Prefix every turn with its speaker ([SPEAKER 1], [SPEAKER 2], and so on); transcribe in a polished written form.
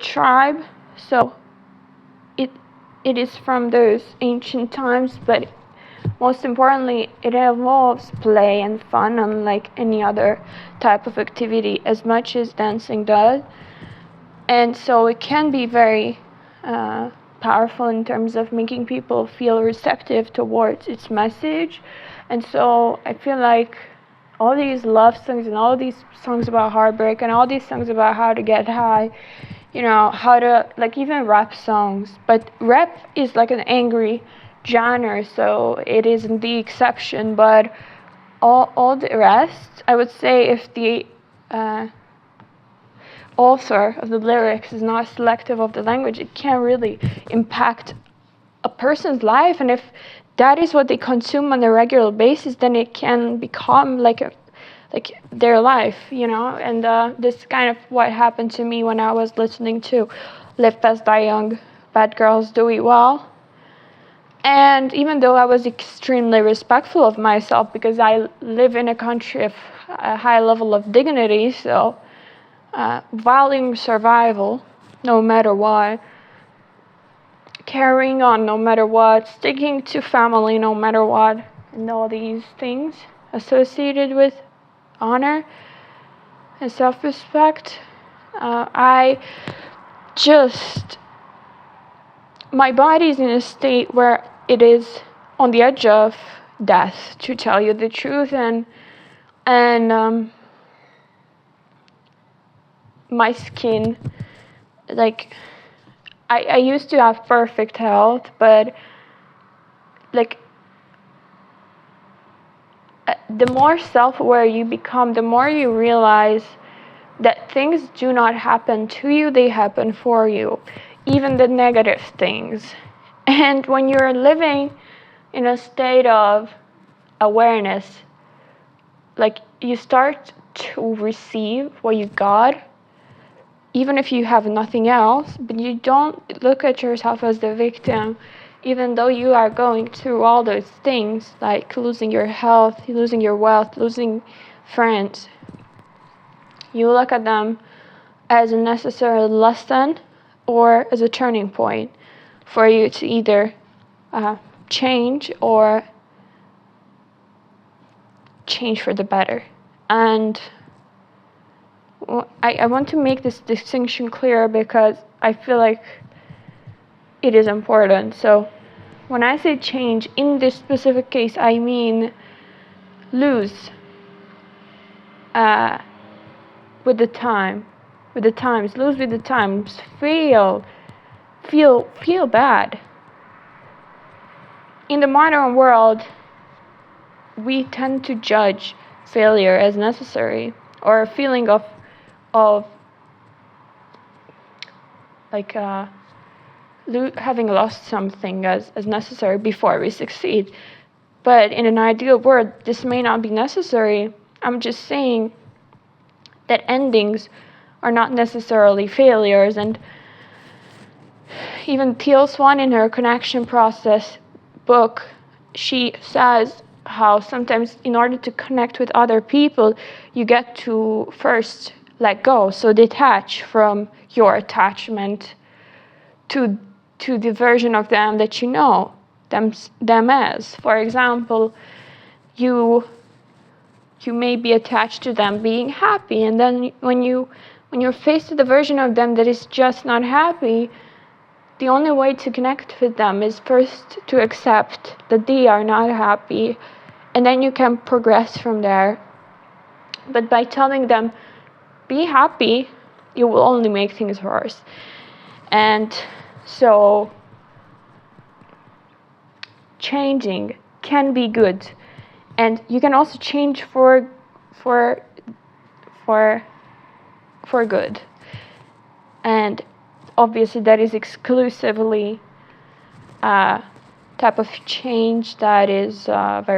[SPEAKER 1] tribe, so it is from those ancient times, but most importantly, it involves play and fun, unlike any other type of activity, as much as dancing does. And so it can be very powerful in terms of making people feel receptive towards its message. And so I feel like all these love songs and all these songs about heartbreak and all these songs about how to get high, how to, like, even rap songs. But rap is like an angry genre, so it isn't the exception. But all the rest, I would say, if the author of the lyrics is not selective of the language, it can really impact a person's life. And if that is what they consume on a regular basis, then it can become like their life, and this is kind of what happened to me when I was listening to Live Fast Die Young, Bad Girls Do It Well. And even though I was extremely respectful of myself, because I live in a country of a high level of dignity, so valuing survival no matter what, carrying on no matter what, sticking to family no matter what, and all these things associated with honor and self-respect, my body's in a state where it is on the edge of death, to tell you the truth, and my skin, like, I used to have perfect health, but like, the more self-aware you become, the more you realize that things do not happen to you, they happen for you, even the negative things. And when you're living in a state of awareness, like, you start to receive what you got, even if you have nothing else, but you don't look at yourself as the victim, even though you are going through all those things, like losing your health, losing your wealth, losing friends. You look at them as a necessary lesson or as a turning point for you to either change or change for the better. And I want to make this distinction clear because I feel like it is important. So when I say change, in this specific case, I mean lose with the times, lose with the times, feel bad. In the modern world, we tend to judge failure as necessary, or a feeling of like having lost something as necessary before we succeed. But in an ideal world, this may not be necessary. I'm just saying that endings are not necessarily failures. And even Teal Swan, in her Connection Process book, she says how sometimes in order to connect with other people, you get to first let go, so detach from your attachment to the version of them that you know them as. For example, you may be attached to them being happy, and then when you're faced with a version of them that is just not happy, the only way to connect with them is first to accept that they are not happy, and then you can progress from there. But by telling them, be happy, you will only make things worse. And so changing can be good, and you can also change for good. And obviously that is exclusively a type of change that is very